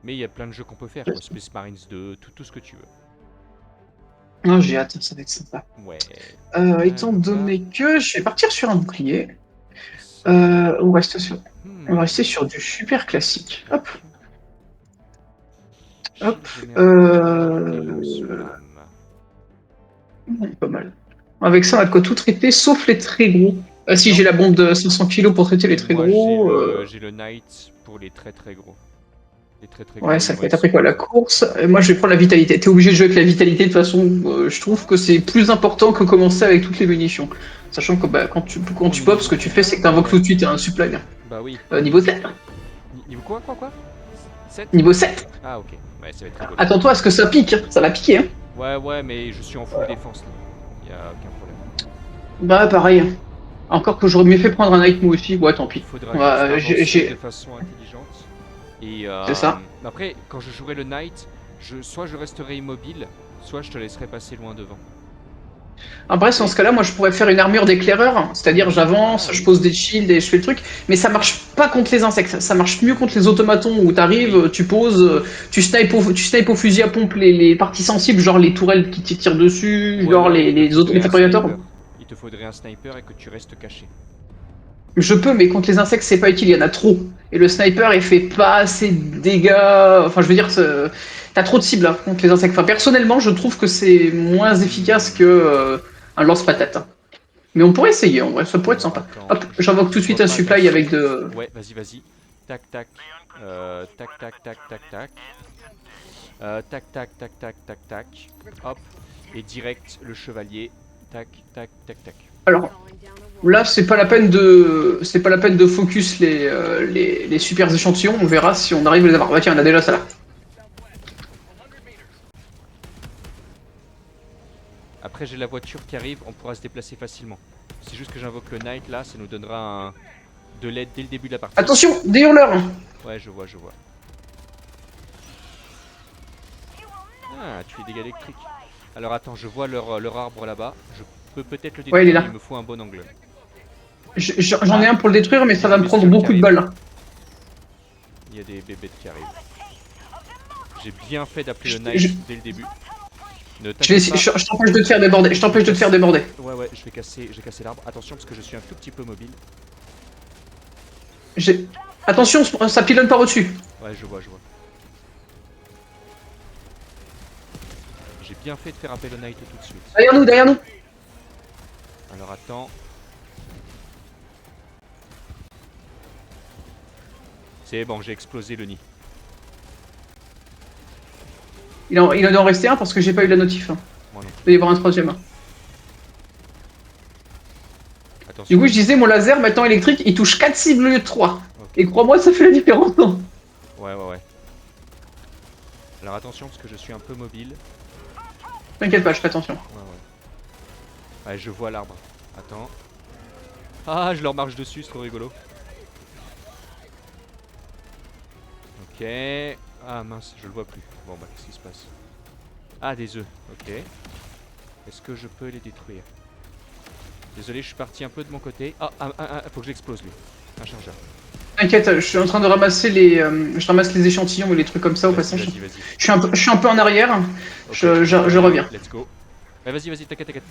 Mais il y a plein de jeux qu'on peut faire, quoi. Space Marines 2, tout ce que tu veux. Non, j'ai hâte, ça va être sympa. Ouais. Étant Donc là, donné que je vais partir sur un bouclier, ça roule. on va Hmm, rester sur du super classique. Hop, tac. hop. Shield émergent et Euh... lance-flamme. Pas mal. Avec ça, on a de quoi tout traiter, sauf les très gros. Si Non, j'ai la bombe de 500 kilos pour traiter les très moi j'ai gros, le Knight pour les très très gros. Les très très ouais, gros, ça ils vont fait être après quoi la squeeze. course. Et moi, je vais prendre la vitalité. T'es obligé de jouer avec la vitalité de toute façon. Je trouve que c'est plus important que commencer avec toutes les munitions. Sachant que bah, quand On tu est pop, ce niveau que tu fais, c'est combien? que tu Ah invoques tout ouais. de suite un supply. Bah oui. Niveau 7. Niveau quoi, quoi? 7. Niveau 7. Ah ok. Ouais, ça va être rigolo. Attends-toi à ce que ça pique. Ça va piquer. Hein. Ouais, mais je suis en full défense là. Y a aucun problème. Bah, pareil. Encore que j'aurais mieux fait prendre un Night Move aussi. Ouais, tant Il pis. faudra juste Ouais, avancer de façon intelligente. Et c'est ça. après, quand je jouerai le Knight, soit je resterai immobile, soit je te laisserai passer loin devant. Après, dans ce Et cas-là, moi, je pourrais faire une armure d'éclaireur, c'est-à-dire j'avance, ah je oui, pose des shields et je fais le truc, mais ça marche pas contre les insectes. Ça marche mieux contre les automatons où oui, t'arrives, tu poses, tu snipes au fusil à pompe les parties sensibles, genre les tourelles qui te tirent dessus, ou genre alors il te les faudrait un fabricateurs. sniper. Il te faudrait un sniper et que tu restes caché. Je peux, mais contre les insectes, c'est pas utile, il y en a trop. Et le sniper, il fait pas assez de dégâts. Enfin, je veux dire, t'as trop de cibles hein, contre les insectes. Enfin, personnellement, je trouve que c'est moins efficace que Hmm. un lance-patate. Mais on pourrait essayer, en vrai, ça pourrait être Alors sympa. attends, Hop, j'invoque tout je de vois suite un pas supply avec d'insectes. de. Ouais, vas-y. Tac, tac. Tac, tac, tac, tac, tac. Tac, tac, tac, tac, tac, tac. Hop. Et direct le chevalier. Tac, tac, tac, tac. Alors, là, c'est pas la peine de focus les super échantillons. On verra si on arrive à les avoir. Bah tiens, on a déjà ça là. Après, j'ai la voiture qui arrive, on pourra se déplacer facilement. C'est juste que j'invoque le Knight là, ça nous donnera de l'aide dès le début de la partie. Attention, des hurleurs. Ouais, je vois. Ah, tu fais des dégâts électriques. Alors attends, je vois leur arbre là-bas. Je peux peut-être le Ouais, il est détruire, mais il là. me faut un bon angle. J'en ai Ah, un pour le détruire, mais il y ça a va des me prendre bestioles qui beaucoup de arrivent. balles. Il y a des bébêtes qui arrivent. J'ai bien fait d'appeler le Je, Knight je, dès le début. Ne je vais t'inquiète essayer- pas, je t'empêche de te faire déborder. Je je vais t'empêche de te faire casser. déborder. Ouais, j'ai cassé l'arbre. Attention parce que je suis un tout petit peu mobile. J'ai- Attention, ça pilonne par au-dessus. Ouais, je vois. J'ai bien fait de faire appeler le Knight tout de suite. Derrière nous, derrière nous. Alors attends. C'est bon, j'ai explosé le nid. Il en doit en rester un parce que j'ai pas eu la notif. Hein. Moi non Il plus. doit y avoir un troisième. Du Attention. coup, je disais, mon laser, maintenant électrique, il touche 4 cibles au lieu de 3. Ok. Et crois-moi, ça fait la différence. Hein. Ouais. Alors attention parce que je suis un peu mobile. T'inquiète pas, je fais attention. Ouais, je vois l'arbre. Attends. Ah, je leur marche dessus, c'est trop rigolo. Ok. Ah mince, je le vois plus. Bon bah, qu'est-ce qui se passe? Ah, des œufs. Ok. Est-ce que je peux les détruire? Désolé, je suis parti un peu de mon côté. Faut que je l'explose lui. Un chargeur. T'inquiète, je suis en train de ramasser je ramasse les échantillons et les trucs comme ça au passage. Vas-y. Je suis un peu en arrière. Ok, je Je reviens. reviens. Let's go. Vas-y, t'inquiète.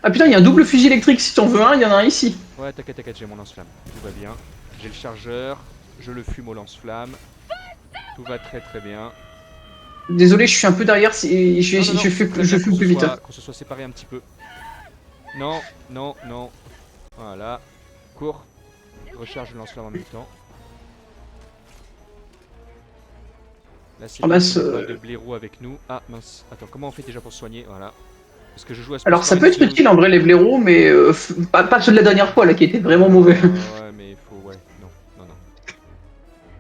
Ah putain, il y a un double fusil électrique si t'en veux un, il y en a un ici. Ouais, t'inquiète, j'ai mon lance-flamme. Tout va bien. J'ai le chargeur. Je le fume au lance-flamme. Tout va très très bien. Désolé, je suis un peu derrière, Non, c'est très je bien fais plus vite. qu'on se soit séparés un petit peu. Non. Voilà. Cours. Recharge le lance-flamme en même temps. Là, Je c'est bien qu'on ramasse. n'ait pas de blaireau avec nous. Ah mince. Attends, comment on fait déjà pour se soigner? Voilà. Parce que je joue à Alors Space ça Marines peut être 2. utile en vrai les blaireaux, mais pas ceux de la dernière fois là qui étaient vraiment mauvais. Ouais, mais il faut. Ouais, non.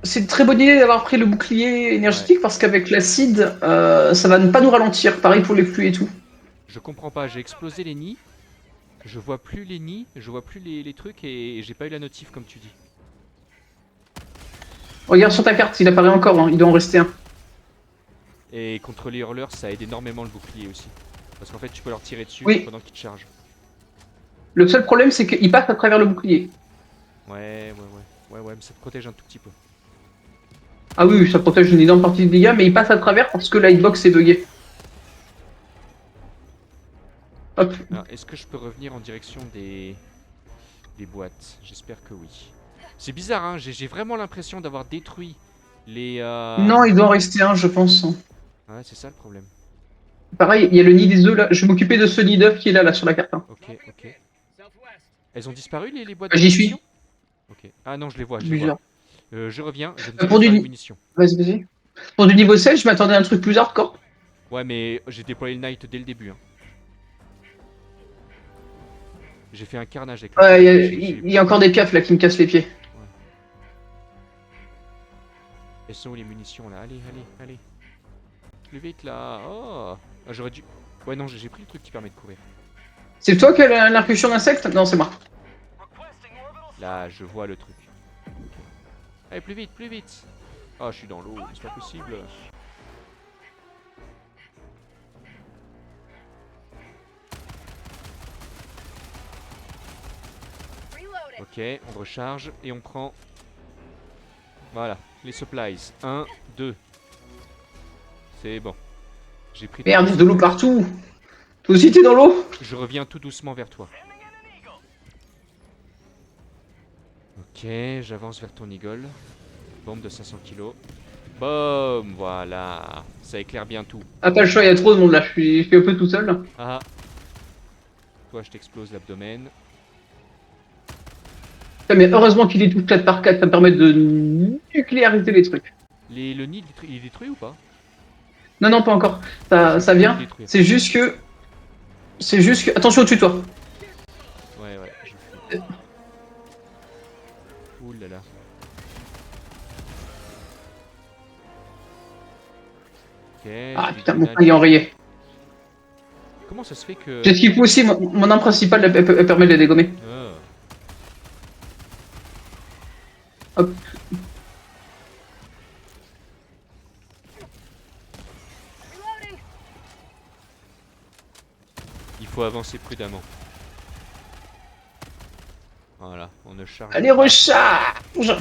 C'est une très bonne idée d'avoir pris le bouclier Ouais. énergétique parce qu'avec l'acide, ça va ne pas nous ralentir. Pareil pour les flux et tout. Je comprends pas. J'ai explosé les nids. Je vois plus les nids. Je vois plus les trucs et j'ai pas eu la notif comme tu dis. Regarde sur ta carte, il apparaît encore, hein, il doit en rester un. Et contre les hurleurs, ça aide énormément le bouclier aussi. Parce qu'en fait, tu peux leur tirer dessus Oui, pendant qu'ils te chargent. le seul problème c'est qu'il passe à travers le bouclier. Ouais, mais ça te protège un tout petit peu. Ah oui, ça protège une énorme partie des dégâts, mais il passe à travers parce que la hitbox est buggée. Hop. Alors, est-ce que je peux revenir en direction des boîtes? J'espère que oui. C'est bizarre, hein, j'ai vraiment l'impression d'avoir détruit les... Non, il doit en rester un, je pense. Ouais, c'est ça le problème. Pareil, il y a le nid des œufs là. Je vais m'occuper de ce nid d'œufs qui est là sur la carte. Hein. Ok, ok. Elles ont disparu les boîtes Bah, de j'y munitions? suis. Ok. Ah non, je les vois, je les vois. Bizarre. Je reviens, je ne sais pas Pour faire les du... munitions. Vas-y, vas-y. Pour du niveau 16, je m'attendais à un truc plus hardcore. Ouais, mais j'ai déployé le Knight dès le début. Hein. J'ai fait un carnage avec le Ouais, Knight. il y a encore des piafs là qui me cassent les pieds. Elles sont où les munitions là? Allez, allez, allez. Plus vite là. Oh ah, j'aurais dû... Ouais, non, j'ai pris le truc qui permet de courir. C'est toi qui as l'incursion d'insectes? Non, c'est moi. Là, je vois le truc. Allez, plus vite, plus vite. Oh, je suis dans l'eau, c'est pas possible. Ok, on recharge et on prend... Voilà, les supplies. 1, 2. C'est bon. J'ai pris... Merde, il y a de l'eau partout. Toi aussi t'es dans l'eau? Je reviens tout doucement vers toi. Ok, j'avance vers ton eagle. Bombe de 500 kg. Boum, voilà. Ça éclaire bien tout. Ah, pas le choix, il y a trop de monde là. Je suis un peu tout seul. Là. Ah. Toi, je t'explose l'abdomen. Putain, mais heureusement qu'il est tout 4 par 4, ça me permet de nucléariser les trucs. Le nid, il est détruit ou pas? Non, non, pas encore. Ça vient. C'est juste que. C'est juste que. Attention au-dessus de toi. Ouais, ouais, je fuis. Ouh là là. Ok. Ah putain, mon pain est enrayé. Comment ça se fait que... J'ai ce qu'il faut aussi, mon arme principale elle permet de les dégommer. Oh. Hop. Il faut avancer prudemment. Voilà, on ne charge Allez, pas. recharge.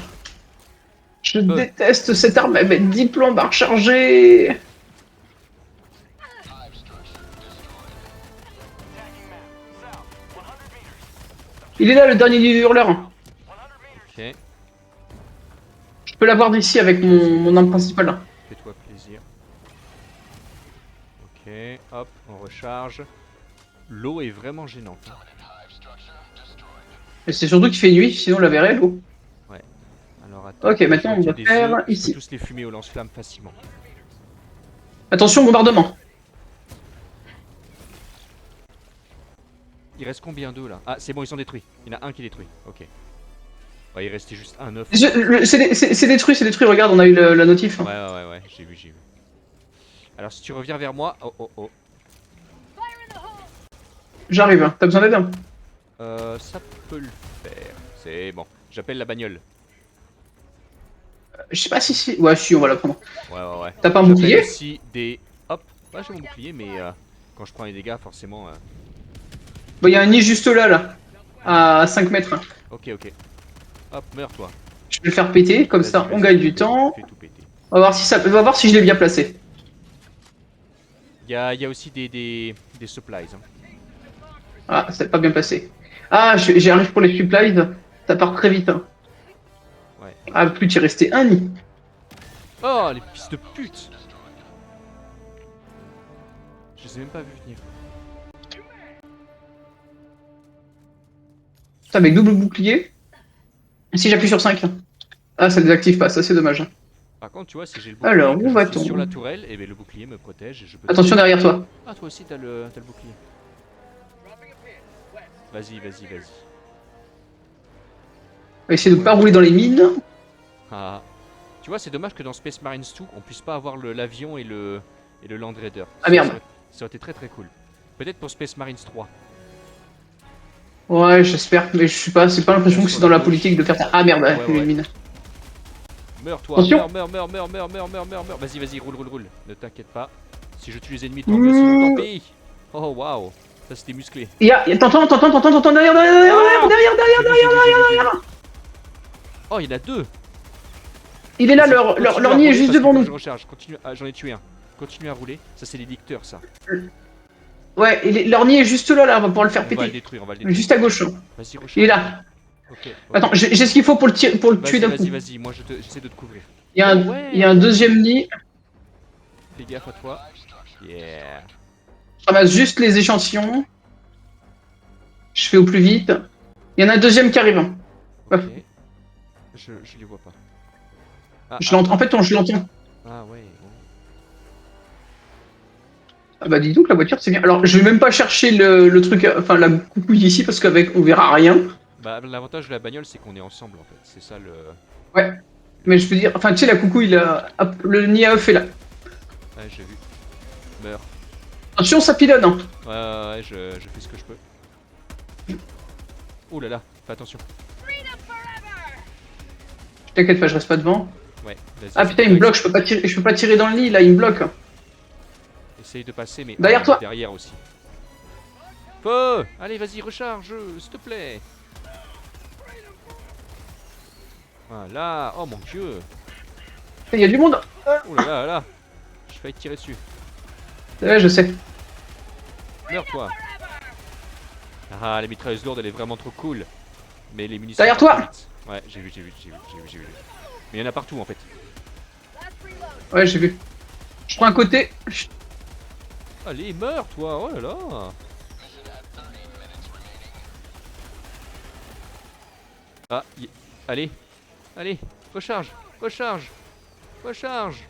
Je déteste cette arme, elle met 10 plombes à recharger. Il est là, le dernier du hurleur. Ok, Je peux l'avoir d'ici avec mon arme principale. Là. fais-toi plaisir. Ok, hop, on recharge. L'eau est vraiment gênante. Hein. Et c'est surtout qu'il fait nuit, sinon on la verrait, l'eau. Ouais. Alors attends. Ok, maintenant on va faire œufs, ici. Je peux tous les fumer au lance-flamme facilement. Attention, bombardement. Il reste combien d'œufs là? Ah, c'est bon, ils sont détruits. Il y en a un qui est détruit. Ok. Ouais, il restait juste un œuf. C'est détruit, regarde, on a eu la notif. Ouais, ouais, ouais, ouais, j'ai vu, j'ai vu. Alors si tu reviens vers moi... Oh, oh, oh. J'arrive, hein. T'as besoin d'aide hein. Ça peut le faire. C'est bon. J'appelle la bagnole. Je sais pas si... Ouais, si, on va la prendre. Ouais, ouais, ouais. T'as pas un bouclier? Aussi des... Hop. Ouais, j'ai mon bouclier, mais quand je prends les dégâts, forcément... Bah, y a un nid juste là. À 5 mètres. Hein. Ok, ok. Hop, meurs toi. Je vais le faire péter, comme ça on gagne du temps. Fais tout péter. On va voir si je l'ai bien placé. Il y a aussi des supplies. Hein. Ah, c'est pas bien placé. Ah, j'arrive pour les supplies. Ça part très vite. Hein. Ouais. Ah, plus t'y restait un nid. Oh, les fils de pute! Je les ai même pas vu venir. Ça avec double bouclier. Si j'appuie sur 5. Ah, ça désactive pas, ça c'est dommage. Par contre, tu vois, si j'ai le bouclier, Alors, que où je va-t-on? suis sur la tourelle, et ben le bouclier me protège et je peux... Attention derrière toi. Ah, toi aussi, t'as le bouclier. Vas-y, vas-y, vas-y. On va essayer de pas rouler dans les mines. Ah. Tu vois, c'est dommage que dans Space Marines 2, on puisse pas avoir l'avion et le Land Raider. Ah merde. Ça aurait été très très cool. Peut-être pour Space Marines 3. Ouais, j'espère, mais je sais pas, c'est pas l'impression que c'est dans la politique de faire ça. Ah merde, Ouais, une ouais. mine. Meurs toi, Attention. meurs. Vas-y, vas-y, roule. Ne t'inquiète pas. Si je tue les ennemis, tant mieux, sinon tant pis. Oh waouh, ça c'était musclé. T'entends, derrière. Oh, il y en a deux. Il est là, Vas-y, leur continue à nid est rouler juste parce qu'il devant faut que nous. je recharge. Continue. Ah, j'en ai tué un. Continue à rouler. Ça, c'est les dicteurs, ça. Ouais, leur nid est juste là, on va pouvoir le faire On va le péter. détruire, on va le détruire. Juste à gauche. Vas-y, Il est recharge. là. Ok, Attends, ok. j'ai ce qu'il faut pour le tuer Vas-y, d'un coup. vas-y, vas-y. Moi, j'essaie de te couvrir. Il y a Oh, il y ouais, a un ouais. deuxième nid. Fais gaffe à toi. Yeah. Je ramasse juste les échantillons. Je fais au plus vite. Il y en a un deuxième qui arrive. Ouais, Ok. Je les vois pas. Ah, je ah, l'entends. En ah. fait, je l'entends. Ah, ouais. Oh. Ah bah dis donc, la voiture, c'est bien. Alors, je vais même pas chercher le truc, enfin la coucouille ici, parce qu'avec on verra rien. Bah, l'avantage de la bagnole, c'est qu'on est ensemble, en fait. C'est ça Ouais, le mais je truc. veux dire, enfin tu sais, la coucouille, là, hop, le nid à œuf est là. Ouais, j'ai vu. Meurs. Attention, ça pilonne. Hein. Ouais, ouais, je fais ce que je peux. Oh là là, fais attention. T'inquiète pas, je reste pas devant. Ouais, vas-y. Ah putain, il me bloque, je peux pas tirer dans le nid, là, il me bloque. Essaye de passer, mais Derrière toi. derrière aussi. Feu! Allez, vas-y, recharge, s'il te plaît. Voilà. Oh mon dieu. Il y a du monde. Oh là là là. Je failli te tirer dessus. Ouais, je sais. Meurs toi. Ah, la mitrailleuse lourde, elle est vraiment trop cool. Mais les munitions. Derrière partent toi. trop vite. Ouais, j'ai vu. Mais il y en a partout en fait. Ouais, j'ai vu. Je prends un côté. Allez, meurs toi. Oh là là. Ah, allez. Allez, recharge. Recharge. Recharge.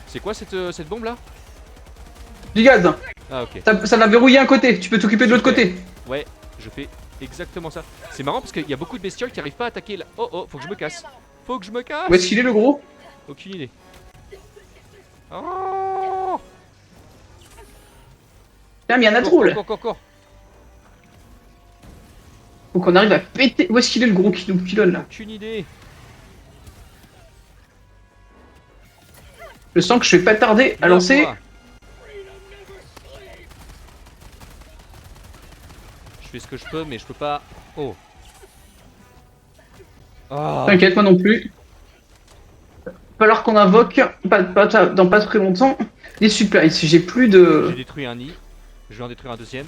C'est quoi cette bombe là? Du gaz. Ah, ok. Ça l'a verrouillé un côté, tu peux t'occuper de l'autre Super. côté. Ouais, je fais exactement ça. C'est marrant parce qu'il y a beaucoup de bestioles qui arrivent pas à attaquer là. Oh oh, faut que je me casse. Faut que je me casse. Où est-ce qu'il est le gros? Aucune idée. Oh, Putain, mais il y en a cours, trop cours, là. cours, cours, cours. Faut qu'on arrive à péter. Où est-ce qu'il est le gros qui nous pilonne là? Aucune idée. Je sens que je vais pas tarder à Viens, lancer. toi. Je fais ce que je peux, mais je peux pas. Oh. Ah. T'inquiète, moi non plus. Falloir qu'on invoque dans pas très longtemps les supplies. Si j'ai plus J'ai de. détruit un nid. Je vais en détruire un deuxième.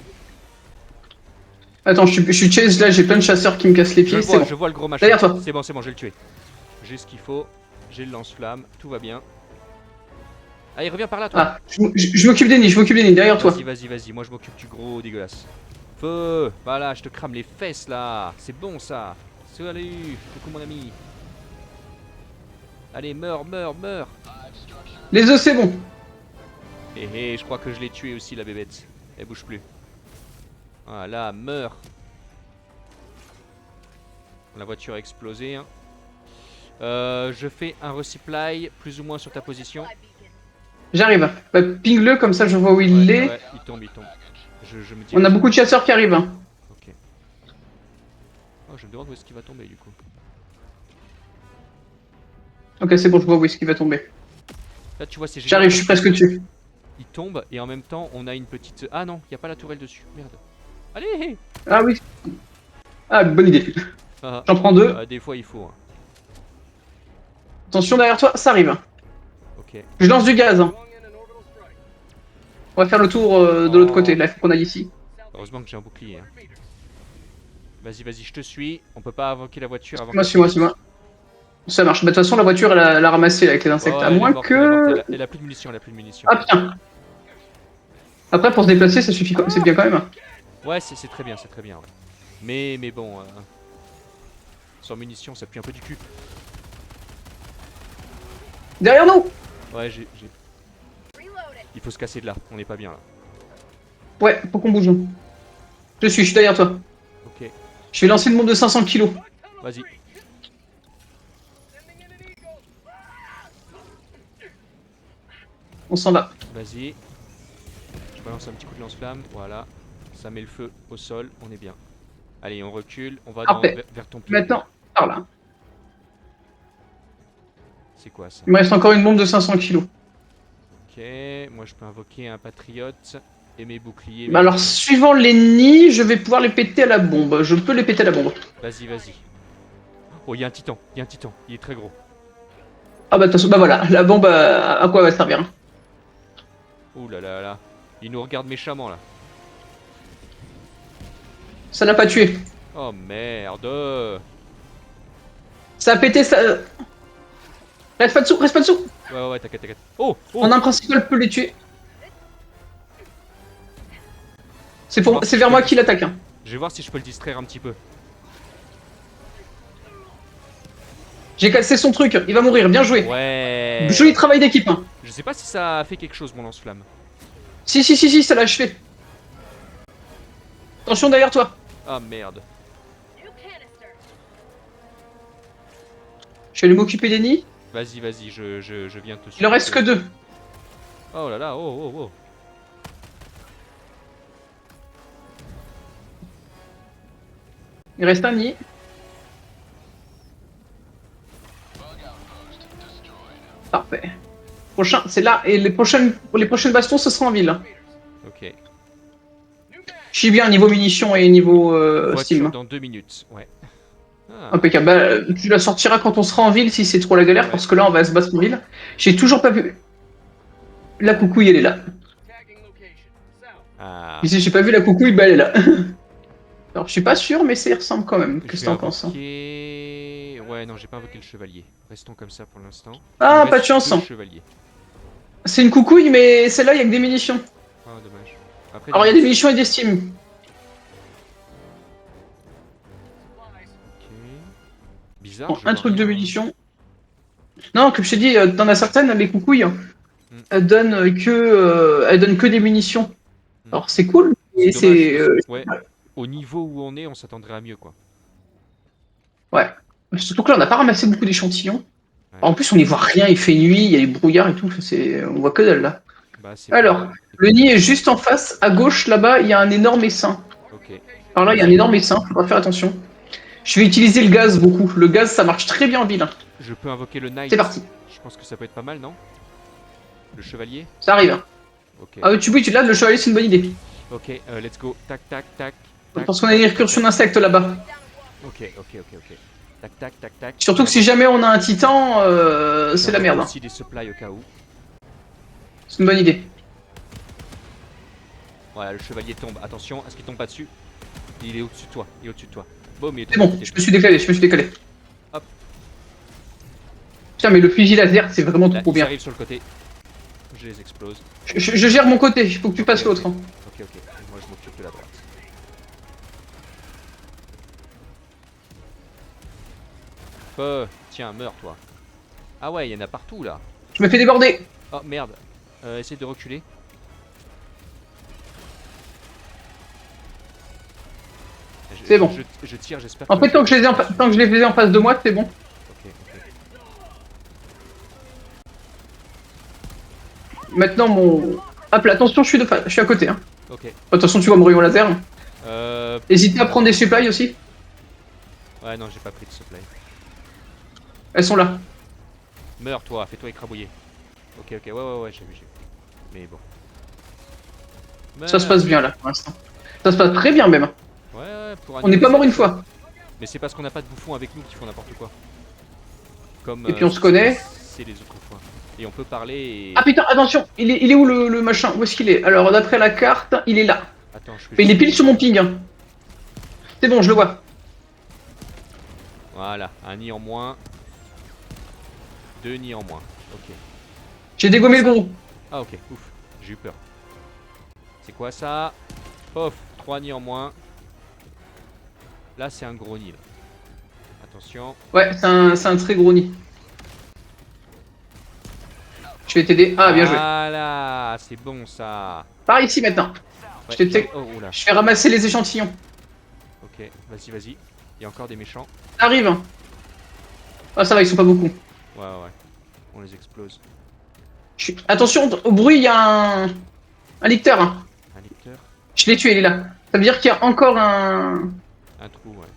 Attends, je suis chase là, j'ai plein de chasseurs qui me cassent les pieds. C'est bon. Je vois le gros machin. Derrière toi. C'est bon, je vais le tuer. J'ai ce qu'il faut. J'ai le lance-flamme. Tout va bien. Allez, reviens par là, toi. Ah, je m'occupe des nids, derrière toi. Vas-y. Moi, je m'occupe du gros dégueulasse. Feu. Voilà, je te crame les fesses là. C'est bon ça. Salut. Coucou mon ami. Allez, meurs. Les œufs, c'est bon. Je crois que je l'ai tué aussi la bébête. Elle bouge plus. Voilà, meurs. La voiture a explosé. Hein. Je fais un resupply plus ou moins sur ta position. J'arrive. Bah, ping-le, comme ça je vois où il est. Ouais, il tombe. Je me dis. On a beaucoup de chasseurs qui arrivent. Hein. Ok. Oh, je me demande où est-ce qu'il va tomber du coup. Ok, c'est bon, je vois où est-ce qu'il va tomber. Là, tu vois, c'est génial. J'arrive, je suis presque dessus. Il tombe et en même temps, on a une petite. Ah non, il n'y a pas la tourelle dessus. Merde. Allez. Ah oui. Ah, bonne idée. Ah, J'en prends deux. des fois, il faut. Hein. Attention derrière toi, ça arrive. Ok. Je lance du gaz. Hein. On va faire le tour de l'autre côté. Là, il faut qu'on aille ici. Heureusement que j'ai un bouclier. Hein. Vas-y, je te suis. On peut pas invoquer la voiture avant. Suis-moi. Ça marche. Bah, de toute façon, la voiture, elle a ramassé là, avec les insectes. Ouais, à moins que. Elle a plus de munitions, Ah putain. Après, pour se déplacer, ça suffit. C'est bien quand même. Ouais, c'est très bien, ouais. Mais bon, sans munitions, ça pue un peu du cul. Derrière nous. Ouais, il faut se casser de là, on n'est pas bien là. Ouais, faut qu'on bouge. Je suis derrière toi. Ok, Je vais lancer une bombe de 500 kilos. vas-y. On s'en va. Vas-y. Je balance un petit coup de lance-flamme, voilà. Ça met le feu au sol, on est bien. Allez, on recule, on va vers ton pied. Maintenant, par là. C'est quoi ça? Il me reste encore une bombe de 500 kilos. Ok, moi je peux invoquer un patriote et mes boucliers. Bah alors, suivant les nids, je vais pouvoir les péter à la bombe. Je peux les péter à la bombe. Vas-y. Oh, il y a un titan, il y a un titan, il est très gros. Ah bah de toute façon, bah voilà, la bombe à quoi va servir hein. Ouh là là là. Il nous regarde méchamment là. Ça n'a pas tué. Oh merde. Ça a pété, ça... Reste pas dessous, reste pas dessous. Ouais, ouais, ouais, t'inquiète, t'inquiète. Oh, oh. En un principal peut les tuer. C'est Je vais voir si vers je moi peux qui l'attaque. Hein. Je vais voir si je peux le distraire un petit peu. J'ai cassé son truc, il va mourir, bien joué. Ouais. Joli travail d'équipe. Hein. Je sais pas si ça a fait quelque chose mon lance-flamme. Si, ça l'a achevé. Attention derrière toi. Ah merde. Je vais aller m'occuper des nids. Vas-y, vas-y, je viens te suivre. Il en reste que 2. Oh là là, oh, oh, oh. Il reste un nid. Parfait. Prochain, c'est là. Et pour les prochaines bastons, ce sera en ville. Ok. Je suis bien niveau munitions et niveau Voiture Steam. dans 2 minutes, ouais. Ah. Impeccable. Bah, tu la sortiras quand on sera en ville si c'est trop la galère, Ouais. parce que là on va se battre en ville. J'ai toujours pas vu. La coucouille, elle est là. Ah. Ici, j'ai pas vu la coucouille, bah elle est là. Alors, je suis pas sûr, mais ça y ressemble quand même. Qu'est-ce que t'en penses hein? Ouais, non, j'ai pas invoqué le chevalier. Restons comme ça pour l'instant. Ah, Il me pas de reste chance. 2 chevaliers. C'est une coucouille, mais celle-là, il y a que des munitions. Ah, dommage. Après, Alors, il y a des munitions et des steam. Ok. Bizarre, Bon, je un vois truc de rien. munitions. Non, comme je t'ai dit, t'en as certaines, les coucouilles, elles donnent que des munitions. Hmm. Alors, c'est cool, C'est mais dommage. c'est. Ouais. Au niveau où on est, on s'attendrait à mieux, quoi. Ouais. Surtout que là, on n'a pas ramassé beaucoup d'échantillons. Ouais. En plus, on n'y voit rien, il fait nuit, il y a les brouillards et tout, on voit que dalle là. Bah, c'est Alors, pas le nid est possible. juste en face, à gauche, là-bas, il y a un énorme essaim. Ok. Alors là, il y a un énorme essaim, faudra faire attention. Je vais utiliser le gaz beaucoup. Le gaz, ça marche très bien en ville. Je peux invoquer le knight. C'est parti. Je pense que ça peut être pas mal, non? Le chevalier? Ça arrive. Ok. Ah, tu peux utiliser là, le chevalier, c'est une bonne idée. Ok, let's go. Tac, tac, tac. Tac, Parce qu'on a une tac, incursion tac, d'insectes là-bas. ok, ok, ok, ok. Tac, tac, tac, tac. Surtout que si jamais on a un titan, c'est la J'invoque merde. Hein. aussi des supplies au cas où. C'est une bonne idée. Voilà, le chevalier tombe. Attention à ce qu'il tombe pas dessus. Il est au-dessus de toi. Il est au-dessus de toi. Boum, il est C'est tombé. bon, je me suis décalé. Hop. Putain, mais le fusil laser, c'est vraiment Là, trop ils bien. arrivent sur le côté. Je les explose. Je gère mon côté, il faut que tu passes l'autre. Hein. Ok, ok. Moi, je m'occupe de la droite. Tiens, meurs, toi. Ah ouais, il y en a partout, là. Je me fais déborder. Oh, merde. Essaye de reculer. C'est bon. Je tire, j'espère. En fait, tant que je les ai en face de moi, c'est bon. Ok, ok. Maintenant, mon. Hop là, attention, je suis à côté. Hein. Ok. De toute façon, tu vois mon rayon laser. Euh... N'hésitez à prendre des supplies aussi. Ouais, non, j'ai pas pris de supply. Elles sont là. Meurs, toi, fais-toi écrabouiller. Ok, ok, ouais, j'ai vu. Mais bon. Ça se passe bien là pour l'instant. Ça se passe très bien même. Ouais, pour un On n'est pas niveau mort une 7, fois. Mais c'est parce qu'on n'a pas de bouffons avec nous qui font n'importe quoi. Comme. Et puis on se connaît. C'est les autres fois. Et on peut parler et. Ah putain, attention, il est où le machin? Où est-ce qu'il est? Alors d'après la carte, il est là. Attends, je fais Mais il est juste- pile sur mon ping. Hein. C'est bon, je le vois. Voilà, un nid en moins. 2 nids en moins. Ok. J'ai dégommé le gros. Ah, ok, ouf. J'ai eu peur. C'est quoi ça? Pof, 3 nids en moins. Là, c'est un gros nid. Là. Attention. Ouais, c'est un très gros nid. Je vais t'aider. Ah, bien joué. Voilà, c'est bon ça. Par ici maintenant. Ouais, Je t'ai- oh, oula. Je vais ramasser les échantillons. Ok, vas-y. Il y a encore des méchants. Arrive. Ah, ça va, ils sont pas beaucoup. Ouais. On les explose. Attention, au bruit, il y a un licteur. Hein. Un lecteur. Je l'ai tué, il est là. Ça veut dire qu'il y a encore un. Un trou, ouais.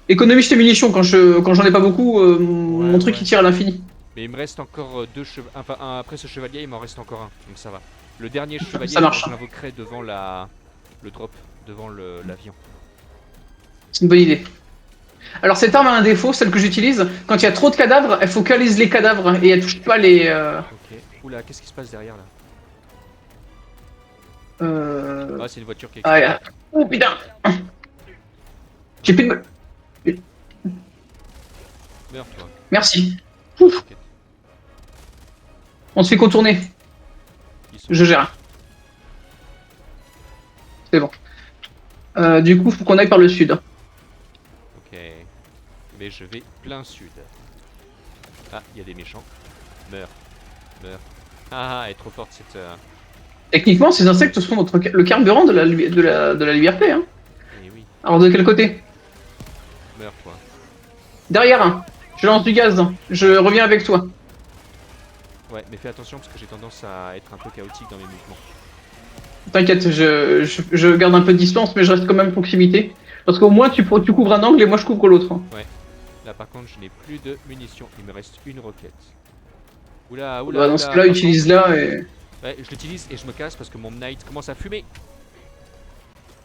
Économise tes munitions quand j'en ai pas beaucoup. Mon truc ouais. il tire à l'infini. Mais il me reste encore 2 chevaliers. Enfin, après ce chevalier, il m'en reste encore un. Donc ça va. Le dernier chevalier, Ça marche. je l'invoquerai devant le drop. devant l'avion. C'est une bonne idée. Alors cette arme a un défaut, celle que j'utilise. Quand il y a trop de cadavres, elle focalise les cadavres et elle touche pas les... Ok. Oula, qu'est-ce qui se passe derrière là? Ah, c'est une voiture qui Ah, explose. oh putain. J'ai plus de... Meurs toi. Merci. Ouf. T'inquiète. On se fait contourner. Ils sont- Je gère. C'est bon. Du coup, faut qu'on aille par le sud. Ok. Mais je vais plein sud. Ah, il y a des méchants. Meurs. Meurs. Ah, elle est trop forte cette... Techniquement, ces insectes sont le carburant de la liberté. Hein. Eh oui. Alors de quel côté? Meurs toi. Derrière. Hein. Je lance du gaz. Je reviens avec toi. Ouais, mais fais attention parce que j'ai tendance à être un peu chaotique dans mes mouvements. T'inquiète, je garde un peu de distance, mais je reste quand même proximité. Parce qu'au moins, tu couvres un angle et moi, je couvre l'autre. Hein. Ouais. Là par contre, je n'ai plus de munitions. Il me reste une roquette. Oula, oula, Bah, dans oula. ce cas-là, par utilise-la et... contre- Ouais, je l'utilise et je me casse parce que mon Knight commence à fumer.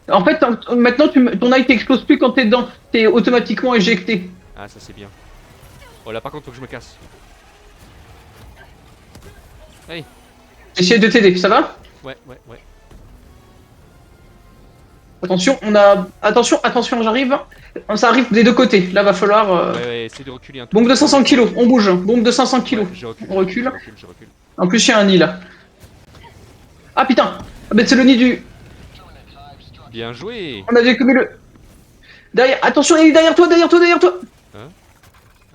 En fait, maintenant, ton eye t'explose plus quand t'es dedans. T'es automatiquement éjecté. Ah, ça c'est bien. Oh là par contre, faut que je me casse. Allez. J'essaie de t'aider, ça va? Ouais, ouais, ouais. Attention, attention, j'arrive. Ça arrive des deux côtés. Là, va falloir... Ouais, ouais, essaie de reculer un tout Bombe de petit peu. 500 kilos, on bouge. Bombe de 500 kilos. Ouais, je recule, On recule. je recule, je recule. En plus, il y a un nid là. Ah putain! Ah, bah, c'est le nid du... Bien joué. On avait commis le... Derrière, attention, il est derrière toi, derrière toi, derrière toi!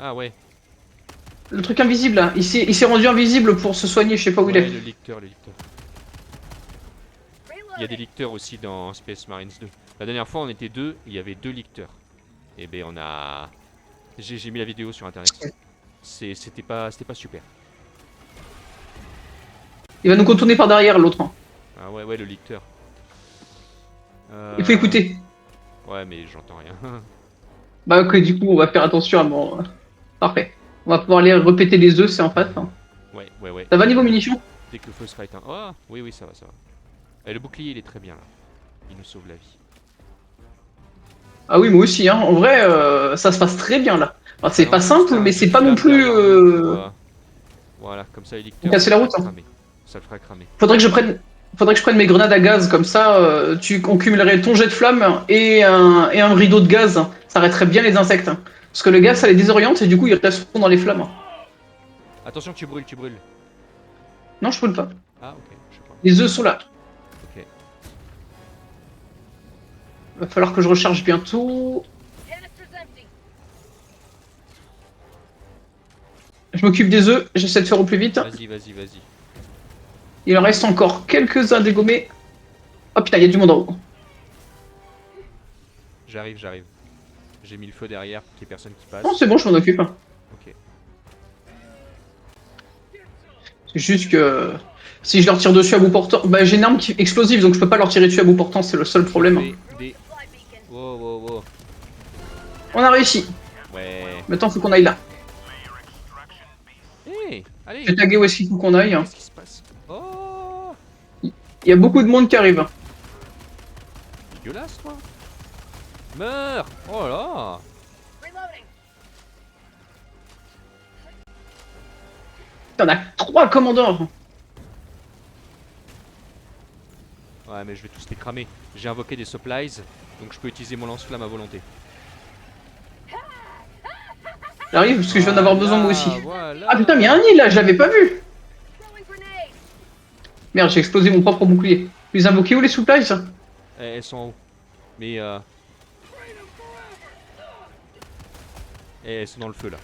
Ah ouais. Le truc invisible là, il s'est rendu invisible pour se soigner, je sais pas où il Ouais, est. le licteur, le licteur. Il y a des licteurs aussi dans Space Marines 2. La dernière fois, on était deux, il y avait deux licteurs. Et ben on a... J'ai mis la vidéo sur internet. C'était pas super. Il va nous contourner par derrière l'autre. Ah ouais, ouais, le licteur. Il faut écouter. Ouais, mais j'entends rien. Bah ok, du coup, on va faire attention à mon... Parfait. On va pouvoir aller répéter les œufs, c'est en face. Hein. Ouais, ouais, ouais. Ça va niveau munitions? Dès que le feu sera éteint. Oh, oui, oui, ça va, ça va. Et le bouclier, il est très bien là. Il nous sauve la vie. Ah oui, moi aussi, hein. En vrai, ça se passe très bien là. Enfin, c'est Alors, pas juste simple, un mais c'est petit pas non flamme plus... derrière nous. Voilà, comme ça, les licteurs, casser ça la le route, fera hein. cramer. Ça le fera cramer. Faudrait que je prenne mes grenades à gaz, comme ça, on cumulerait ton jet de flamme et un rideau de gaz. Ça arrêterait bien les insectes. Hein. Parce que le gaz, ça les désoriente et du coup, ils resteront dans les flammes. Attention, tu brûles, tu brûles. Non, je brûle pas. Ah, ok, je sais pas. Les œufs sont là. Ok. Va falloir que je recharge bientôt. Je m'occupe des œufs, j'essaie de faire au plus vite. Vas-y, vas-y, vas-y. Il en reste encore quelques-uns dégommés. Oh putain, il y a du monde en haut. J'arrive, j'arrive. J'ai mis le feu derrière pour qu'il n'y ait personne qui passe. Non, c'est bon, je m'en occupe. Ok. C'est juste que si je leur tire dessus à bout portant, bah j'ai une arme explosive donc je peux pas leur tirer dessus à bout portant, c'est le seul problème. Des... Wow, wow, wow. On a réussi. Ouais. Maintenant faut qu'on aille là. Hey, allez. J'ai tagué où est-ce qu'il faut qu'on aille. Qu'est-ce qui se passe? Oh, Il y a beaucoup de monde qui arrive. dégueulasse, toi. Meurs. Oh là. Il y en a 3 commandants. Ouais, mais je vais tous les cramer. J'ai invoqué des supplies, donc je peux utiliser mon lance-flamme à volonté. J'arrive parce que je viens d'avoir besoin moi aussi. Voilà. Ah putain, mais il y a un nid là, je l'avais pas vu. Merde, j'ai explosé mon propre bouclier. Vous les invoquez où les supplies? Elles sont en haut. Mais elles sont dans le feu là.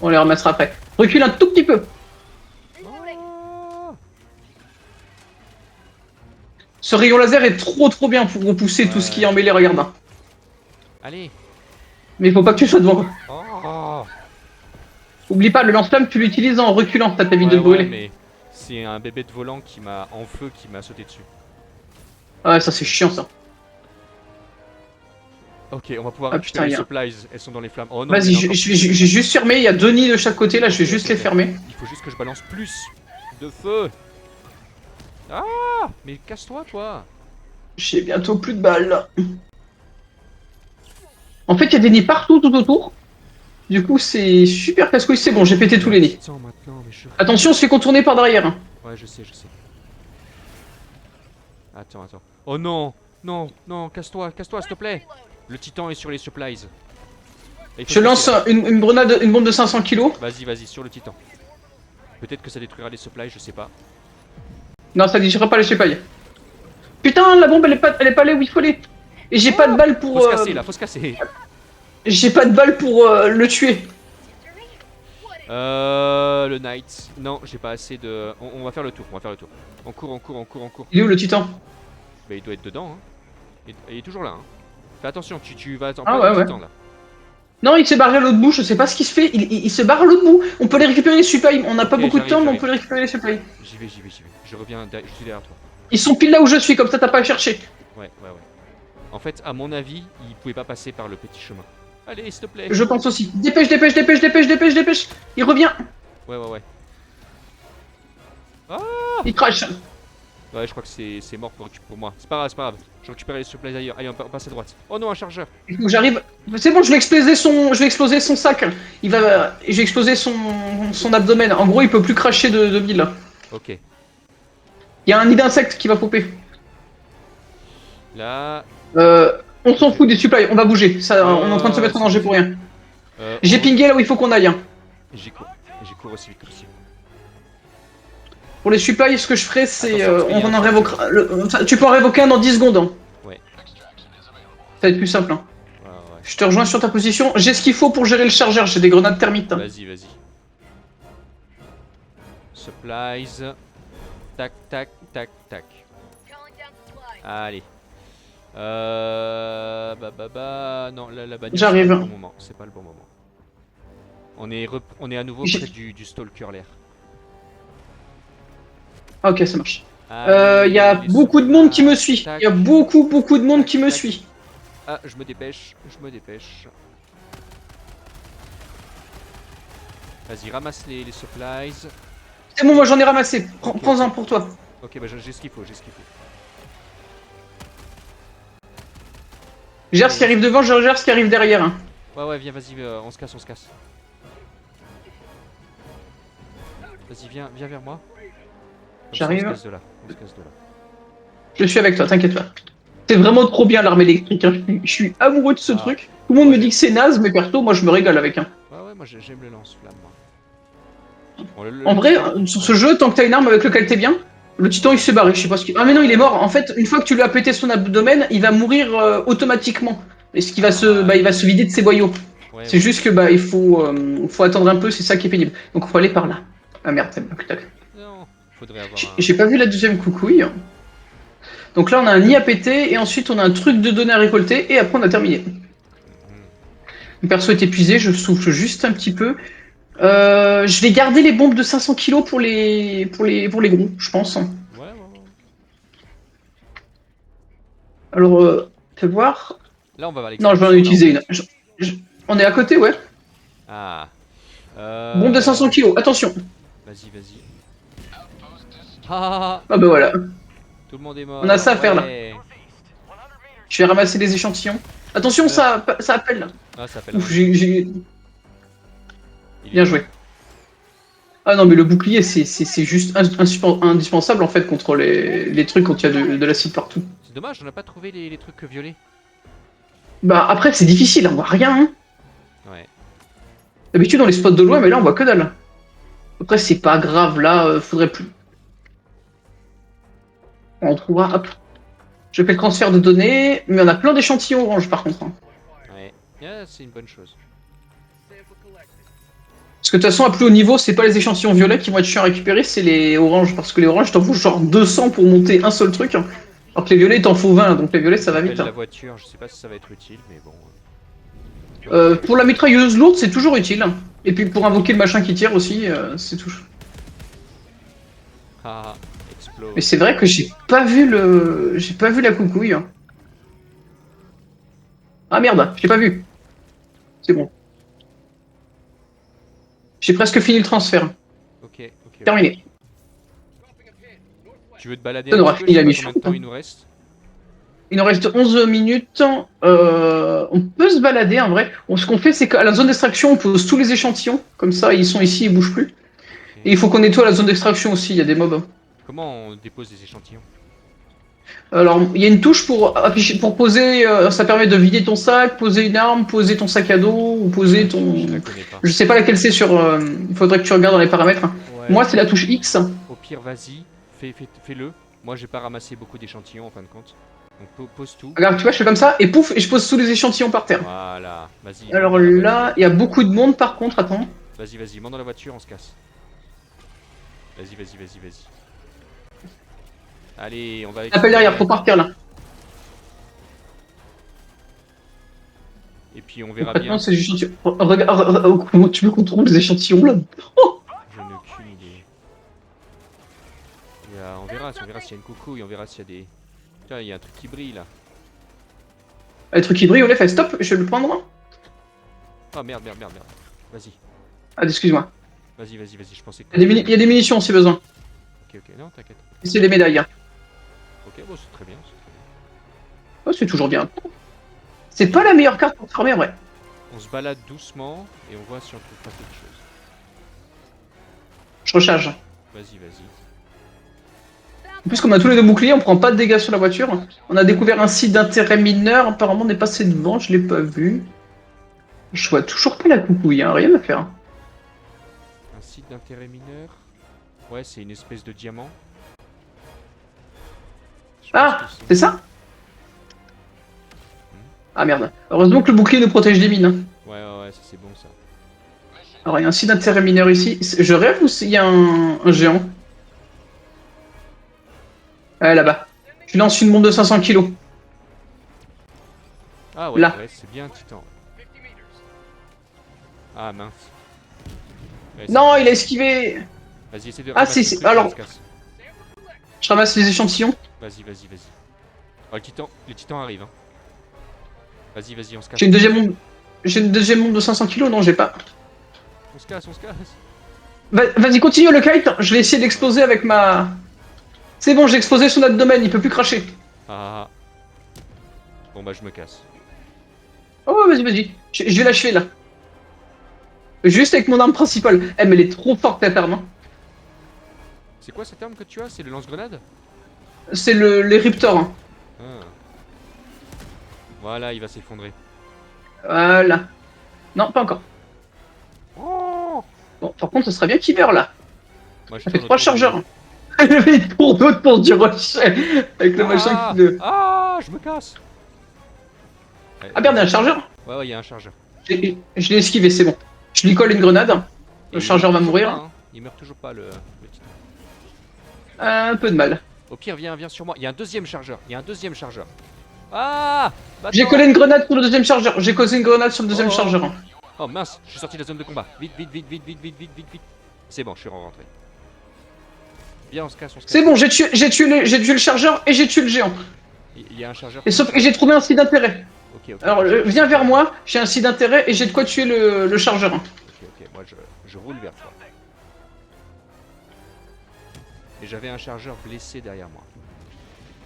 On les remettra après. Recule un tout petit peu. Oh. Ce rayon laser est trop bien pour repousser tout ce qui est emmêlé, regarde. Hein. Allez. Mais il faut pas que tu sois devant. Oh. Oublie pas, le lance-flamme, tu l'utilises en reculant, ça t'évite de te brûler. Mais c'est un bébé de volant qui m'a en feu qui m'a sauté dessus. Ah ouais, ça c'est chiant ça. Ok, on va pouvoir Ah, récupérer les putain, supplies. Elles sont dans les flammes. Oh non. Vas-y, j'ai juste fermé, il y a 2 nids de chaque côté, là je vais juste les fermer. Il faut juste que je balance plus de feu. Ah, mais casse-toi, toi. J'ai bientôt plus de balles. En fait, il y a des nids partout tout autour. Du coup, c'est super casse-couille. C'est bon, j'ai pété tous les nids. Titan maintenant, mais je Attention, on se fait contourner par derrière. Hein. Ouais, je sais, je sais. Attends, attends. Oh non, non, non, casse-toi, casse-toi, s'il te plaît. Le titan est sur les supplies. Et il faut Je se lance casser, là. une grenade, une bombe de 500 kilos. Vas-y, vas-y, sur le titan. Peut-être que ça détruira les supplies, je sais pas. Non, ça déchirera pas les supplies. Putain, la bombe, elle est pas allée où il faut aller. Et j'ai pas de balles Faut pour. se casser là, faut se casser. J'ai pas de balles pour le tuer. Le knight. Non, j'ai pas assez de. On va faire le tour, on va faire le tour. On court, on court, on court, on court. Il est où le titan? Bah, il doit être dedans, hein. Il est toujours là, hein. Fais attention, tu vas en Ah plein ouais, dans le ouais. titan là. Non, il s'est barré à l'autre bout, je sais pas ce qu'il se fait. Il se barre à l'autre bout. On peut les récupérer les supplies. On n'a pas Ok, beaucoup de j'arrive, temps, mais on j'arrive. peut les récupérer les supplies. J'y vais, j'y vais, j'y vais. Je reviens, je suis derrière toi. Ils sont pile là où je suis, comme ça t'as pas à chercher. Ouais, ouais, ouais. En fait, à mon avis, il pouvait pas passer par le petit chemin. Allez, s'il te plaît. Je pense aussi. Dépêche, dépêche, dépêche, dépêche, dépêche, dépêche. Il revient. Ouais, ouais, ouais. Ah Il crash. ouais, je crois que c'est mort pour moi. C'est pas grave, c'est pas grave. Je récupère les supplies ailleurs. Allez, on passe à droite. Oh non, un chargeur. Il faut que j'arrive. C'est bon, je vais exploser son sac. Il va. Je vais exploser son abdomen. En gros, il peut plus cracher de bile. Ok. Il y a un nid d'insectes qui va popper. Là. On s'en fout des supplies, on va bouger. Ça, on est en train de se mettre en c'est danger bon. pour rien. On J'ai re- pingé là où il faut qu'on aille. Hein. J'y cours. J'y cours aussi vite que possible. Pour les supplies, ce que je ferai, c'est. Attention, parce qu'il y a On un en chargeur. révoquera. Tu peux en révoquer un dans 10 secondes. Hein. Ouais. Ça va être plus simple. Hein. Ouais, ouais. Je te rejoins sur ta position. J'ai ce qu'il faut pour gérer le chargeur. J'ai des grenades thermites. Hein. Vas-y, vas-y. Supplies. Tac, tac, tac, tac. Allez. Non, la bagnole, c'est pas J'arrive. le bon moment. C'est pas le bon moment. On est à nouveau près du stalker l'air. Ah, ok, ça marche. Allez, Il y a les beaucoup de monde qui me supplies. suit. Tac, Il y a beaucoup de monde tac, qui me tac. suit. Ah, je me dépêche, je me dépêche. Vas-y, ramasse les supplies. C'est bon, moi j'en ai ramassé. Ok, Prends-en ok. pour toi. Ok, bah j'ai ce qu'il faut, j'ai ce qu'il faut. Gère ce qui arrive devant, je gère ce qui arrive derrière. Hein. Ouais, ouais, viens, vas-y, on se casse, on se casse. Vas-y, viens vers moi. Comme ça, J'arrive. On se casse de là, on se casse de là. Je suis avec toi, t'inquiète pas. C'est vraiment trop bien l'arme électrique. Hein. Je suis amoureux de ce Ah. truc. Tout le monde Ouais, me dit que c'est naze, mais perso, moi je me régale avec. Hein. Ouais, ouais, moi j'aime le lance-flamme. Moi. Bon, En vrai, titan- sur ce jeu, tant que t'as une arme avec laquelle t'es bien, le titan il s'est barré. Je sais pas ce qu'il. Ah, mais non, il est mort. En fait, une fois que tu lui as pété son abdomen, il va mourir automatiquement. Et ce qui va il va se vider de ses boyaux. Ouais, C'est ouais. juste que faut attendre un peu, c'est ça qui est pénible. Donc faut aller par là. Ah merde, c'est tac. Non, faudrait avoir un. J'ai pas vu la deuxième coucouille. Donc là on a un nid à péter et ensuite on a un truc de données à récolter et après on a terminé. Mhm. Mon perso est épuisé, je souffle juste un petit peu. Je vais garder les bombes de 500 kilos pour les gros, je pense. Ouais, ouais, ouais. Alors, fais voir. Là, on va vers Non, je vais en l'extraction, là, utiliser en une. fait. On est à côté, ouais. Ah. Bombe de 500 kilos, attention. Vas-y, vas-y. Ah, Ah bah voilà. tout le monde est mort. On a ça à faire, là. Ouais. Je vais ramasser les échantillons. Attention, ça appelle là. Ah, ça appelle. Ouf, Il est Bien mort. joué. Ah non, mais le bouclier, c'est juste indispensable en fait contre les trucs quand il y a de l'acide partout. C'est dommage, on n'a pas trouvé les trucs violets. Bah après, c'est difficile, on voit rien. Hein. Ouais. D'habitude, on les spots de loin, mais là, on voit que dalle. Après, c'est pas grave, là, faudrait plus. On trouvera, hop. Je fais le transfert de données, mais on a plein d'échantillons orange par contre. Hein. Ouais. Yeah, c'est une bonne chose. Parce que de toute façon, à plus haut niveau, c'est pas les échantillons violets qui vont être chiants à récupérer, c'est les oranges. Parce que les oranges, t'en faut genre 200 pour monter un seul truc. Hein. Alors que les violets, t'en faut 20, donc les violets, ça va J'appelle vite. Hein. la voiture, je sais pas si ça va être utile, mais bon. Pour la mitrailleuse lourde, c'est toujours utile. Et puis pour invoquer le machin qui tire aussi, c'est tout. Ah, explose. Mais c'est vrai que j'ai pas vu la coucouille. Hein. Ah merde, je l'ai pas vu. C'est bon. J'ai presque fini le transfert. Ok, ok. Terminé. Tu veux te balader Ça un n'aura petit peu, fini je sais la pas mission. combien de temps il nous reste. Il nous reste 11 minutes. On peut se balader en vrai. Ce qu'on fait, c'est qu'à la zone d'extraction, on pose tous les échantillons. Comme ça, ils sont ici, ils bougent plus. Ok. Et il faut qu'on nettoie la zone d'extraction aussi, il y a des mobs. Comment on dépose des échantillons? Alors, il y a une touche pour afficher, pour poser, ça permet de vider ton sac, poser une arme, poser ton sac à dos, ou poser Je la ton. connais pas. Je sais pas laquelle c'est sur. Il faudrait que tu regardes dans les paramètres. Ouais, Moi, c'est la touche X. au pire, vas-y, fais-le. Moi, j'ai pas ramassé beaucoup d'échantillons en fin de compte. Donc, pose tout. Regarde, tu vois, je fais comme ça, et pouf, et je pose tous les échantillons par terre. Voilà, vas-y, monte Alors dans la là, voiture. il y a beaucoup de monde par contre, attends. Vas-y, vas-y, monte dans la voiture, on se casse. Vas-y, vas-y, vas-y, vas-y. Allez, on va Appel derrière, faut explorer. partir là. Et puis on verra Concrètement, bien. c'est les échantillons. Regarde, comment tu veux qu'on trouve les échantillons là? Oh, Je n'ai aucune idée. On verra s'il y a une coucouille, on verra s'il y a des... Putain, il y a un truc qui brille là. le truc qui brille, on l'a fait, stop, je vais le prendre. Ah merde, merde, merde, merde. Vas-y, Ah, excuse-moi. vas-y, vas-y, vas-y, je pensais que... Il y a des munitions si besoin. Ok, ok, non, t'inquiète. Et c'est des médailles. Hein. Ok, bon, c'est très bien, c'est très bien. Oh, c'est toujours bien. C'est pas la meilleure carte pour te farmer, en vrai. On se balade doucement et on voit si on trouve pas quelque chose. Je recharge. Vas-y, vas-y. En plus, comme on a tous les deux boucliers, on prend pas de dégâts sur la voiture. On a découvert un site d'intérêt mineur. Apparemment, on est passé devant, je l'ai pas vu. Je vois toujours pas la coucouille, hein, rien à faire. Un site d'intérêt mineur. Ouais, c'est une espèce de diamant. Je pense Ah, que c'est ça? Ah merde. Heureusement que le bouclier nous protège des mines. Hein. Ouais, ouais, ouais, ça c'est bon ça. Alors, il y a un site d'intérêt mineur ici. Je rêve ou s'il y a un géant? Ouais, là-bas. Je lance une bombe de 500 kilos. Ah ouais, Là. ouais, c'est bien un titan. Ah mince. Ouais, c'est Non, bien. il a esquivé. Vas-y, essaie de Ah, ramasser le truc et on alors, se casse. je ramasse les échantillons. Vas-y, vas-y, vas-y. Oh, le titan arrive. Hein. Vas-y, vas-y, on se casse. J'ai une deuxième bombe. J'ai une deuxième bombe de 500 kilos. Non, j'ai pas. On se casse, on se casse. Vas-y, continue le kite. Je vais essayer d'exploser avec ma. C'est bon, j'ai explosé son abdomen. Il peut plus cracher. Ah. Bon bah je me casse. Oh, vas-y, vas-y. Je vais l'achever là. Juste avec mon arme principale. Eh, mais elle est trop forte, cette arme. Hein. C'est quoi cette arme que tu as? C'est le lance-grenade? C'est les Riptors. Hein. Ah. Voilà, il va s'effondrer. Voilà. Non, pas encore. Oh Bon, par contre, ce serait bien qu'il meure là. Moi je Ça fait tourne 3 autour de lui. chargeurs. Il tourne d'autres pour du rocher. Avec le machin Ah, qui le. ah, je me casse. Ouais, Ah merde, il y a un chargeur. ouais, ouais, il y a un chargeur. Je l'ai esquivé, c'est bon. Je lui colle une grenade. Et Le il meurt chargeur va toujours mourir. pas, hein. Il meurt toujours pas le titan. Un peu de mal. Au pire, viens sur moi. Il y a un deuxième chargeur. Il y a un deuxième chargeur. Ah J'ai Battant. collé une grenade sur le deuxième chargeur. J'ai causé une grenade sur le deuxième Oh, chargeur. oh mince, je suis sorti de la zone de combat. Vite, vite, vite, vite, vite, vite, vite, vite, vite. C'est bon, je suis rentré. Viens, on se casse, on se casse. C'est bon, j'ai tué le chargeur et j'ai tué le géant. Il y a un chargeur. Et sauf que j'ai trouvé un site d'intérêt. Ok, ok. Alors viens vers moi, j'ai un site d'intérêt et j'ai de quoi tuer le chargeur. Ok, ok, moi je roule vers toi. Et j'avais un chargeur blessé derrière moi.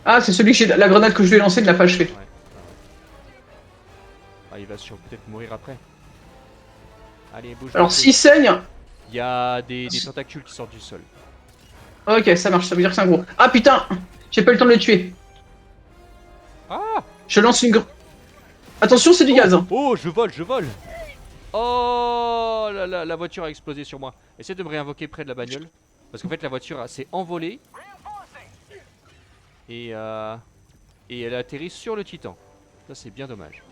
Ah, c'est celui que j'ai la grenade que je lui ai lancée ne l'a pas achevé. Ouais. Ah, il va peut-être mourir après. Allez, bouge. Alors bouge. s'il saigne, Il y a des tentacules qui sortent du sol. ok, ça marche, ça veut dire que c'est un gros. Ah putain, j'ai pas eu le temps de le tuer. Ah Je lance une Attention, c'est du gaz. Hein. Oh, je vole, je vole. Oh, la voiture a explosé sur moi. Essaie de me réinvoquer près de la bagnole. Parce qu'en fait, la voiture s'est envolée. Et elle a atterri sur le titan. Ça, c'est bien dommage.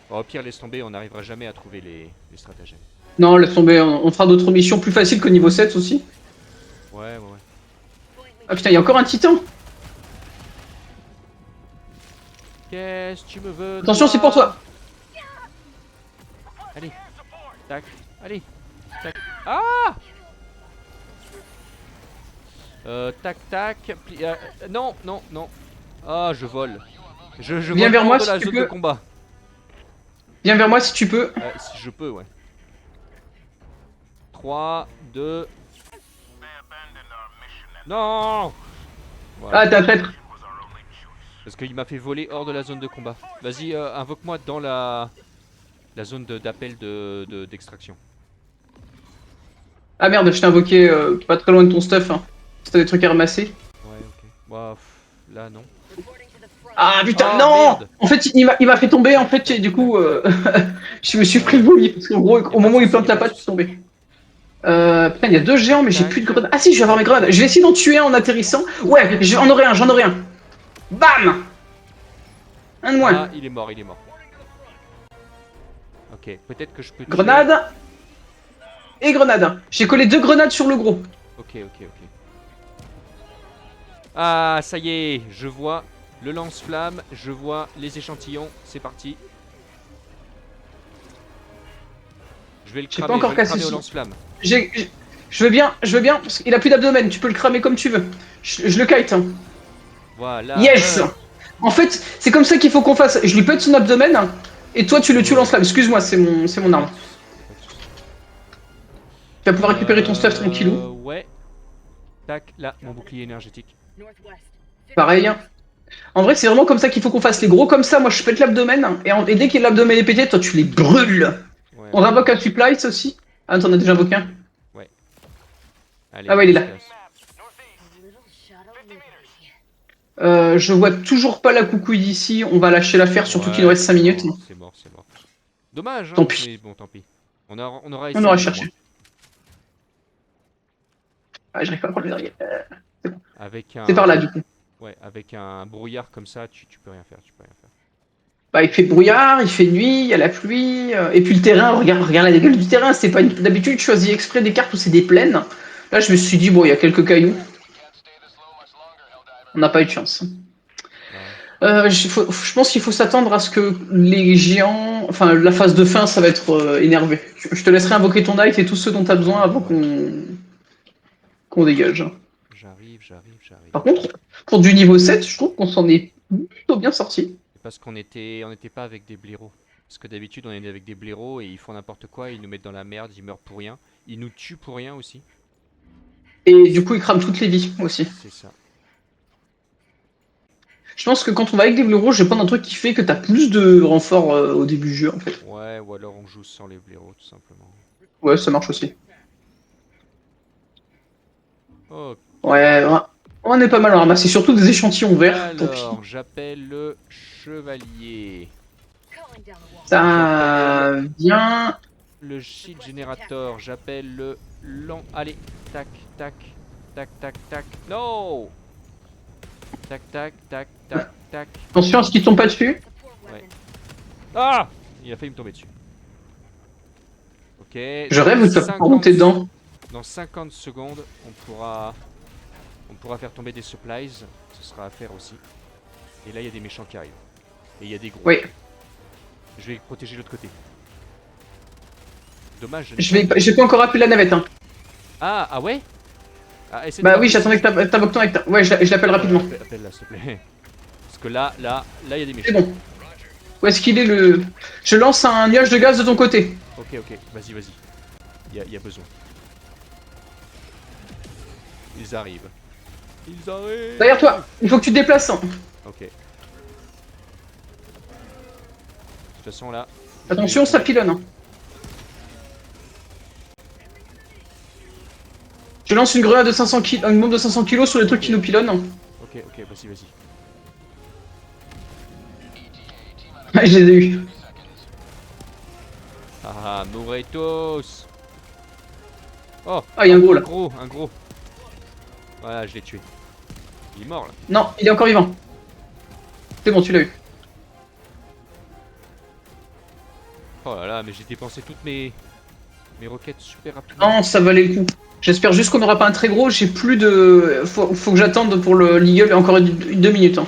Bon, au pire, laisse tomber, on n'arrivera jamais à trouver les stratagèmes. Non, laisse tomber, on fera d'autres missions plus faciles qu'au niveau 7 aussi. Ouais, ouais, ouais. Ah putain, il y a encore un titan. Qu'est-ce que tu me veux? Attention, c'est pour toi. Allez. Tac. Allez. Tac. Ah tac, tac. Non, non, non. Ah, je vole. Je Viens vole vers moi hors de si la tu zone peux. de combat. Viens vers moi si tu peux. Si je peux, ouais. 3, 2... Non. Voilà. Ah, t'es un traître. Parce qu'il m'a fait voler hors de la zone de combat. Vas-y, invoque-moi dans la zone d'appel d'extraction. Ah merde, je t'ai invoqué pas très loin de ton stuff. Hein. Si t'as des trucs à ramasser. Ouais, ok. Bah, là, non. Ah putain, Oh, non. merde. En fait, il m'a fait tomber, en fait, et du coup, je me suis pris le Ouais. bouli, parce qu'en gros, Y a au pas de moment où il soucis, plante y a la pas de patte, je suis soucis. tombé. Putain, il y a deux géants, mais j'ai Tac, plus de grenades. Ah si, je vais avoir mes grenades. Je vais essayer d'en tuer un en atterrissant. Ouais, j'en aurai un, j'en aurai un. Bam. Un de moins. Ah, il est mort, il est mort. Ok, peut-être que je peux tuer... Grenade. Et grenade. J'ai collé 2 grenades sur le gros. Ok, ok, ok. Ah, ça y est, je vois le lance-flamme, je vois les échantillons, c'est parti. Je vais le J'ai pas cramer, je encore vais le cassé cramer au son. lance-flamme. Je veux bien, parce qu'il a plus d'abdomen, tu peux le cramer comme tu veux. Je le kite. Hein. Voilà, Yes. En fait, c'est comme ça qu'il faut qu'on fasse. Je lui pète son abdomen, et toi tu le tues Ouais. lance-flamme. Excuse-moi, c'est mon Y a arme. pas de souci, y a pas de souci. Tu vas pouvoir récupérer ton stuff tranquillou. Ouais. Tac, là, mon bouclier énergétique. Pareil. En vrai, c'est vraiment comme ça qu'il faut qu'on fasse. Les gros comme ça, moi je pète l'abdomen, et dès que l'abdomen est pété, toi tu les brûles. Ouais, On ouais, invoque ouais. un supplies aussi. Ah, t'en as déjà invoqué un. Ouais. Allez, Ah ouais, il on est se là. casse. Je vois toujours pas la coucouille d'ici. On va lâcher l'affaire, surtout qu'il nous Ouais, reste 5 minutes. c'est mort, c'est mort. Dommage, Tant hein, pis, mais bon, tant pis. On aura on aura essayé au moins. cherché. Ah, j'arrive pas à prendre le derrière. C'est bon. Avec C'est par là, un... du coup. Ouais, avec un brouillard comme ça, tu peux rien faire, tu peux rien faire. Bah, il fait brouillard, il fait nuit, il y a la pluie. Et puis le terrain, regarde la gueule du terrain. C'est pas d'habitude, je choisis exprès des cartes où c'est des plaines. Là, je me suis dit, bon, il y a quelques cailloux. On n'a pas eu de chance. Ouais. Je pense qu'il faut s'attendre à ce que les géants. Enfin, la phase de fin, ça va être énervé. Je te laisserai invoquer ton knight et tout ce dont tu as besoin Ouais, avant ouais. qu'on dégage. J'arrive, j'arrive, j'arrive. Par contre, pour du niveau 7, je trouve qu'on s'en est plutôt bien sorti. C'est parce on n'était pas avec des blaireaux. Parce que d'habitude, on est avec des blaireaux et ils font n'importe quoi, ils nous mettent dans la merde, ils meurent pour rien. Ils nous tuent pour rien aussi. Et du coup, ils crament toutes les vies aussi. C'est ça. Je pense que quand on va avec des blaireaux, je vais prendre un truc qui fait que t'as plus de renforts au début du jeu en fait. Ouais, ou alors on joue sans les blaireaux, tout simplement. Ouais, ça marche aussi. Ok. Ouais, on est pas mal à ramasser, surtout des échantillons verts, tant pis. Alors, j'appelle le chevalier. Ça J'appelle vient. le shield générateur. J'appelle le lent. Allez, tac, tac, tac, tac, tac. No! Tac, tac, tac, tac, tac. Attention à ce qu'ils tombent pas dessus. Ouais. Ah! Il a failli me tomber dessus. Ok. Je rêve où tu vas pas remonter dedans. Dans 50 secondes, on pourra faire tomber des supplies. Ce sera à faire aussi. Et là, il y a des méchants qui arrivent. Et il y a des gros. Oui. Je vais protéger l'autre côté. Dommage. J'ai pas encore appelé la navette. Hein. Ah ouais. Ah, essaie de Bah voir oui, si- j'attendais que t'invoques ton acteur. Ouais, je l'appelle rapidement. Appelle-la, s'il te plaît. Parce que là, il y a des méchants. C'est bon. Où est-ce qu'il est le. Je lance un nuage de gaz de ton côté. Ok, ok, vas-y, vas-y. Il y a besoin. Ils arrivent. Ils arrivent. Derrière toi, il faut que tu te déplaces. Hein. Ok. De toute façon, là. Attention, ça pilonne. Hein. Je lance une grenade de 500 kg, une bombe de 500 kg sur les trucs qui nous pilonnent. Ok, ok, vas-y, vas-y. Ah, je les ai eu. Ah, mourrez tous. Oh, Ah, il y a un gros là. un gros. Voilà, je l'ai tué. Il est mort là. Non, il est encore vivant. C'est bon, tu l'as eu. Oh là là, mais j'ai dépensé toutes mes roquettes super rapidement. Non, ça valait le coup. J'espère juste qu'on n'aura pas un très gros. J'ai plus de. Faut que j'attende pour le l'eagle encore 2 minutes. Hein.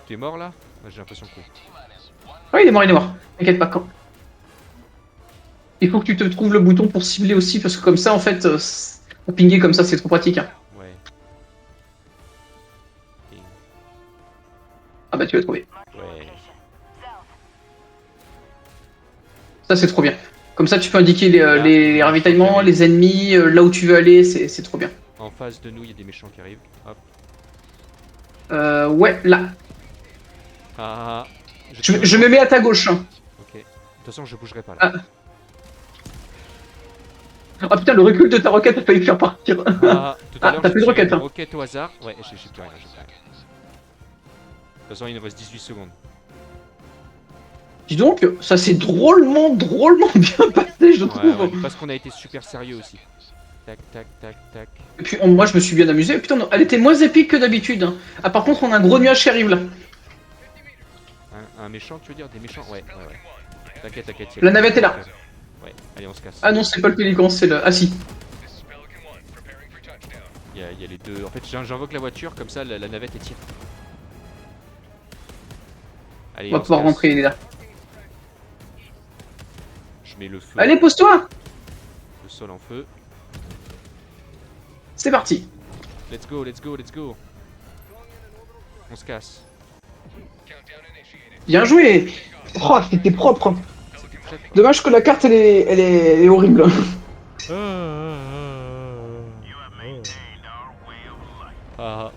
Tu es mort là? J'ai l'impression que. Ouais, il est mort, il est mort. T'inquiète pas quand. Il faut que tu te trouves le bouton pour cibler aussi, parce que comme ça, en fait, pour pinguer comme ça, c'est trop pratique. Hein. Ouais. Et- Ah bah tu vas trouver. Ouais. Ça, c'est trop bien. Comme ça, tu peux indiquer les ravitaillements, les ennemis, là où tu veux aller, c'est trop bien. En face de nous, il y a des méchants qui arrivent. Hop. Ouais, là. Ah, Je me mets à ta gauche. Hein. Ok. De toute façon, je bougerai pas là. Ah. Ah putain, le recul de ta roquette a failli faire partir. Ah, tout à Ah, l'heure, t'as j'ai plus de tiré roquette. une Hein. roquette au hasard. Ouais, j'ai plus rien, j'ai plus rien. De toute façon, il nous reste 18 secondes. Dis donc, ça s'est drôlement bien passé, je trouve. Ouais, parce qu'on a été super sérieux aussi. Tac, tac, tac, tac. Et puis, moi, je me suis bien amusé. Putain, non, elle était moins épique que d'habitude. Hein. Ah, par contre, on a un gros nuage qui arrive là. Un méchant, tu veux dire? Des méchants? Ouais, ouais, ouais. T'inquiète, t'inquiète. La navette est là. Ouais, allez, on se casse. Ah non, c'est pas le pélican, c'est le. Ah si. Il y a les deux. En fait, j'invoque la voiture, comme ça, la navette est tire. Allez, On va se pouvoir casse. rentrer, il est là. Je mets le feu. Allez, pose-toi. Le sol en feu. C'est parti. Let's go, let's go, let's go. On se casse. Bien joué. Oh, c'était propre. C'était très propre. Dommage que la carte, elle est horrible. Ah.